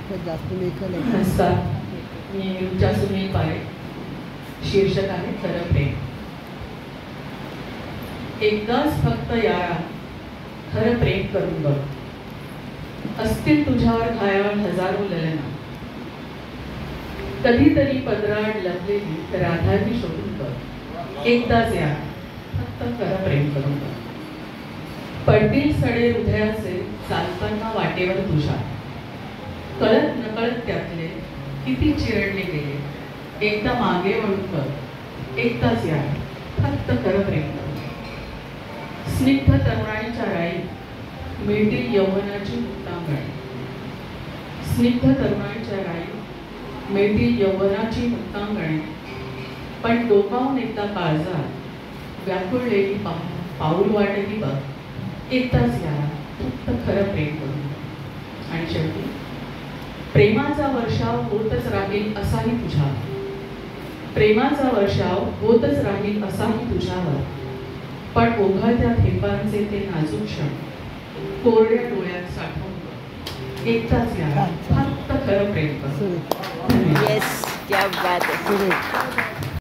जास्त लेखन नमस्कार, मी ऋचा सुनील पारे. शीर्षक आहे खरं प्रेम. एकदाच फक्त यारा खरं प्रेम करून बघ. असतील तुझ्यावर घायाळ हजारो ललना. कधीतरी पदराड लपलेली राधावी शोधून बघ. एकदाच या फक्त खरं प्रेम करून बघ. पडतील सडे हृदयाचे चालताना वाटेवर तुझ्या. कळत नकळत त्यातले किती चिरडले गेले. एकदा मागे वळून बघ. एकदाच या फक्त खरं प्रेम कर. स्निग्ध तरुणाईच्या राई मिळतील यौवनाची मुक्तांगणे. स्निग्ध तरुणाईच्या राई मिळतील यौवनाची मुक्तांगणे. पण डोकावून एकदा काळजात व्याकुळलेली पाऊल वाटेली बघ. एकदाच या फक्त खरं प्रेम करून. आणि शेवटी प्रेमाचा वर्षाव होतच राहील असाही तुझ्यावर. प्रेमाचा वर्षाव होतच राहील असाही तुझ्यावर. पण ओघळत्या थेंबांचे ते नाजूक क्षण कोरड्या डोळ्यात साठवून एकदाच या फक्त खरं प्रेम कर. येस, क्या बात है.